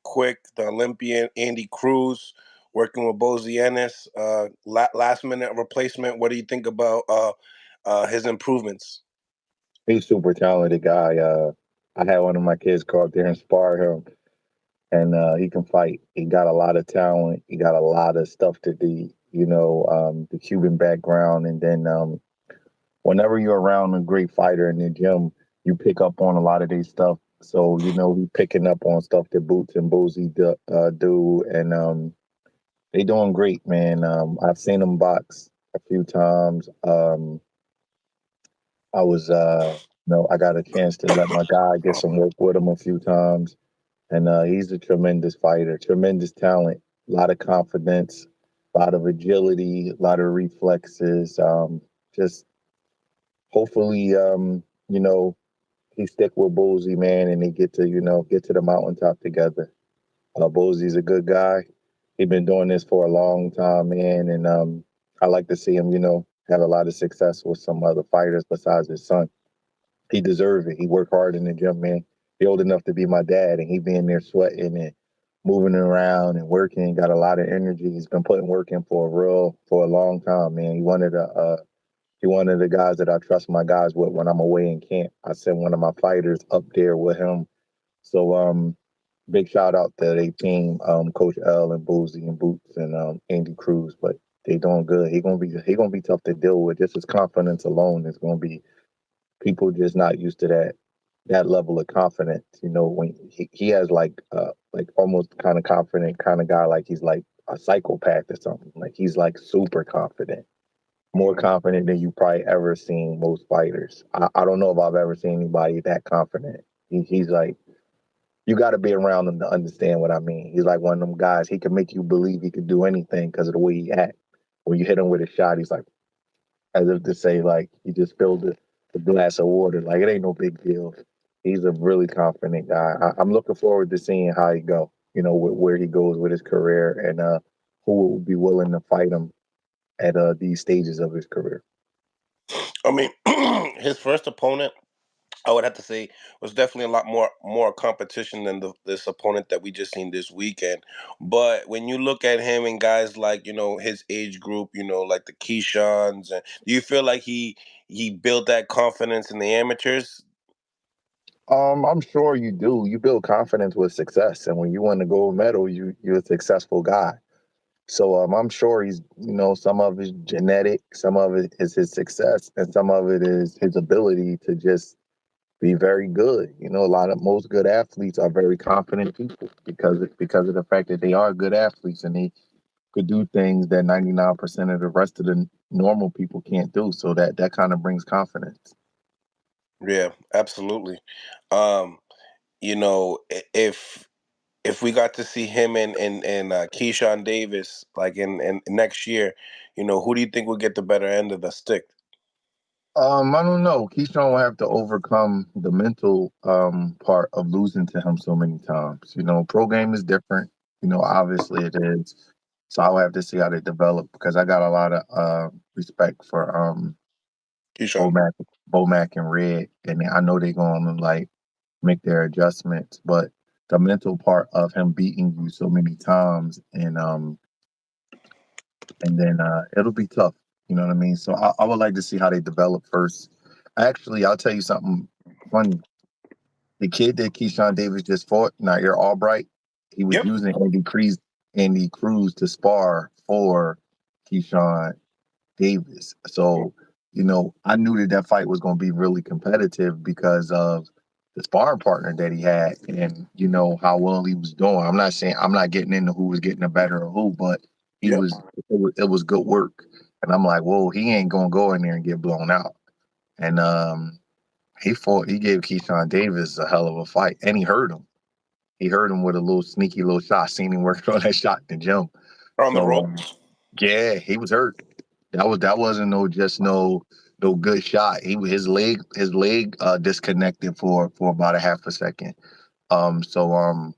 quick, the Olympian Andy Cruz working with Bozy Ennis, last minute replacement. What do you think about his improvements? He's a super talented guy. I had one of my kids go out there and spar him, and he can fight. He got a lot of talent. He got a lot of stuff to do. The Cuban background, and then whenever you're around a great fighter in the gym, you pick up on a lot of their stuff. So he's picking up on stuff that Boots and Boozy do, and they doing great, man. I've seen them box a few times. I was, I got a chance to let my guy get some work with him a few times, and he's a tremendous fighter, tremendous talent, a lot of confidence, a lot of agility, a lot of reflexes. Just hopefully, he stick with Boozy, man, and they get to the mountaintop together. Boozy's a good guy. He's been doing this for a long time, man, and I like to see him, have a lot of success with some other fighters besides his son. He deserves it. He worked hard in the gym, man. He old enough to be my dad, and he being there sweating and moving around and working. Got a lot of energy. He's been putting work in for a long time, man. He one of the guys that I trust my guys with when I'm away in camp. I send one of my fighters up there with him. So big shout out to their team, Coach L and Boozy and Boots and Andy Cruz. But they doing good. He gonna be tough to deal with. Just his confidence alone is gonna be people just not used to that level of confidence. When he has like almost kind of confident kind of guy, like he's like a psychopath or something. Like he's like super confident, more confident than you probably ever seen most fighters. I don't know if I've ever seen anybody that confident. He's like, you got to be around him to understand what I mean. He's like one of them guys. He can make you believe he could do anything because of the way he act. When you hit him with a shot, he's like, as if to say, like, he just spilled the glass of water. Like, it ain't no big deal. He's a really confident guy. I'm looking forward to seeing how he go, where he goes with his career and who will be willing to fight him at these stages of his career. I mean, his first opponent, I would have to say, was definitely a lot more competition than this opponent that we just seen this weekend. But when you look at him and guys like his age group, like the Keyshawns, and do you feel like he built that confidence in the amateurs? I'm sure you do. You build confidence with success, and when you win the gold medal, you're a successful guy. So I'm sure he's, some of his genetic, some of it is his success, and some of it is his ability to just be very good. Most good athletes are very confident people because of the fact that they are good athletes and they could do things that 99% of the rest of the normal people can't do. So that kind of brings confidence. Yeah, absolutely. Um, if we got to see him and Keyshawn Davis like in next year, who do you think will get the better end of the stick? I don't know. Keyshawn will have to overcome the mental part of losing to him so many times. Pro game is different. Obviously it is. So I'll have to see how they develop because I got a lot of respect for Keyshawn. Bomac, Bomac and Red, and I know they're going to like make their adjustments. But the mental part of him beating you so many times, and then it'll be tough. You know what I mean? So I would like to see how they develop first. Actually, I'll tell you something funny. The kid that Keyshawn Davis just fought, Nair Albright, he was Yep. using Andy Cruz to spar for Keyshawn Davis. So, I knew that fight was going to be really competitive because of the sparring partner that he had and, how well he was doing. I'm not getting into who was getting the better of who, but Yep. it was good work. And I'm like, whoa, he ain't going to go in there and get blown out. And he gave Keyshawn Davis a hell of a fight, and he hurt him. He hurt him with a little sneaky little shot. Seen him work on that shot in the gym. On the So ropes. yeah, he was hurt. That wasn't no good shot. His leg disconnected for about a half a second. I don't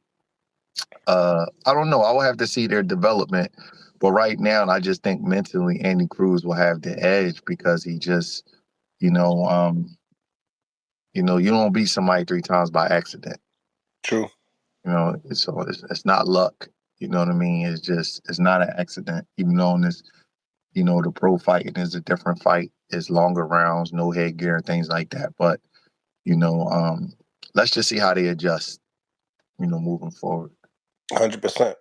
know. I will have to see their development. But right now, I just think mentally Andy Cruz will have the edge because he just, you know, um, you don't beat somebody three times by accident. True. It's not luck. You know what I mean? It's not an accident. Even though in this, the pro fighting is a different fight. It's longer rounds, no headgear, and things like that. But you know, um, let's just see how they adjust. Moving forward. 100%.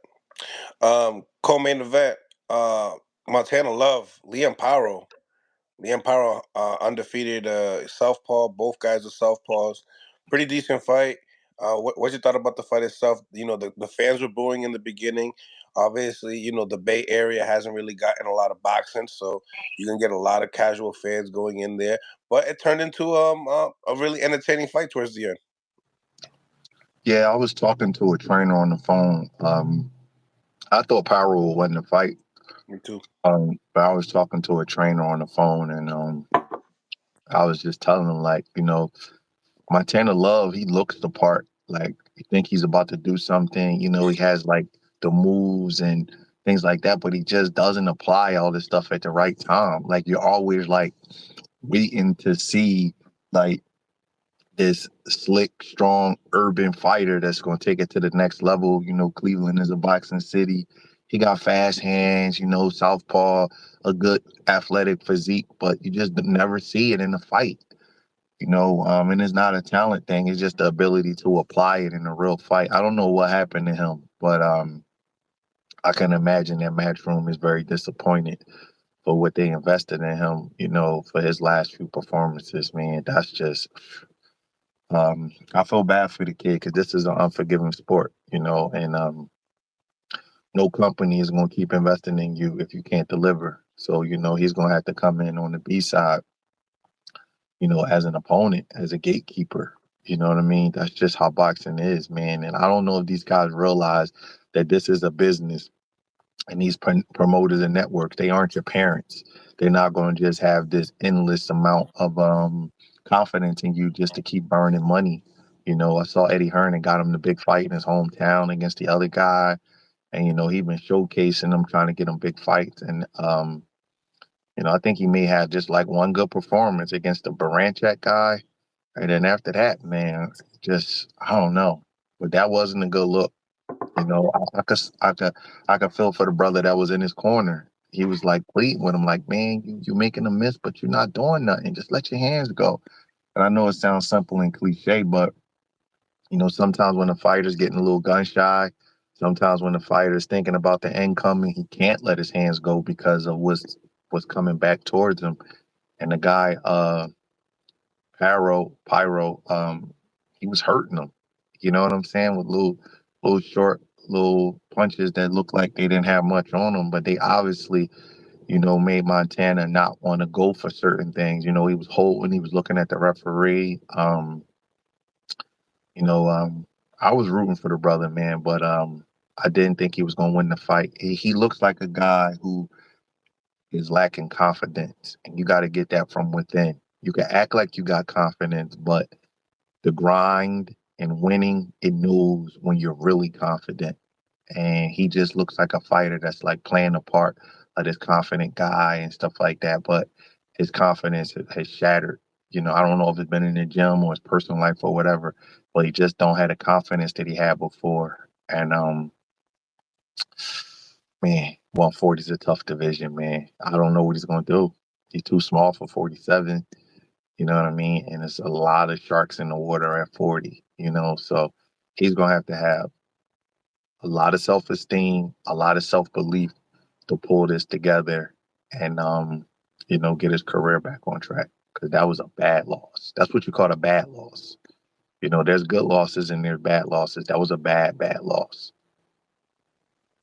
Co-main event. Uh, Montana Love, Liam Paro, undefeated southpaw. Both guys are southpaws. Pretty decent fight. What you thought about the fight itself? The fans were booing in the beginning. Obviously, the Bay Area hasn't really gotten a lot of boxing, so you can get a lot of casual fans going in there. But it turned into a really entertaining fight towards the end. Yeah, I was talking to a trainer on the phone. I thought Pyro would win the fight. Me too. But I was talking to a trainer on the phone, and I was just telling him, like, Montana Love, he looks the part. Like, you think he's about to do something. He has like the moves and things like that, but he just doesn't apply all this stuff at the right time. Like, you're always like waiting to see like this slick, strong, urban fighter that's going to take it to the next level. Cleveland is a boxing city. He got fast hands, southpaw, a good athletic physique, but you just never see it in the fight. And it's not a talent thing. It's just the ability to apply it in a real fight. I don't know what happened to him, but I can imagine that Matchroom is very disappointed for what they invested in him, for his last few performances, man. That's just, I feel bad for the kid because this is an unforgiving sport, and no company is going to keep investing in you if you can't deliver. So, he's going to have to come in on the B side, as an opponent, as a gatekeeper. You know what I mean? That's just how boxing is, man. And I don't know if these guys realize that this is a business, and these promoters and networks, they aren't your parents. They're not going to just have this endless amount of confidence in you just to keep burning money. I saw Eddie Hearn and got him the big fight in his hometown against the other guy. And, he been showcasing them, trying to get him big fights. And, I think he may have just like one good performance against the Baranchak guy. And then after that, man, just, I don't know. But that wasn't a good look. I could feel for the brother that was in his corner. He was like pleading with him, like, man, you making a miss, but you're not doing nothing. Just let your hands go. And I know it sounds simple and cliche, but sometimes when a fighter's getting a little gun shy, sometimes when the fighter's thinking about the end coming, he can't let his hands go because of what's coming back towards him. And the guy, Pyro, he was hurting him. You know what I'm saying? With little short, little punches that looked like they didn't have much on them, but they obviously, made Montana not want to go for certain things. He was holding, he was looking at the referee. You know, um, I was rooting for the brother, man, but I didn't think he was going to win the fight. He looks like a guy who is lacking confidence, and you got to get that from within. You can act like you got confidence, but the grind and winning, it knows when you're really confident. And he just looks like a fighter that's like playing a part of this confident guy and stuff like that. But his confidence has shattered. I don't know if it's been in the gym or his personal life or whatever, but he just don't have the confidence that he had before. And man, 140 is a tough division, man. I don't know what he's gonna do. He's too small for 47. You know what I mean? And there's a lot of sharks in the water at 40. So he's gonna have a lot of self-esteem, a lot of self-belief to pull this together and get his career back on track. Because that was a bad loss. That's what you call a bad loss. There's good losses and there's bad losses. That was a bad, bad loss.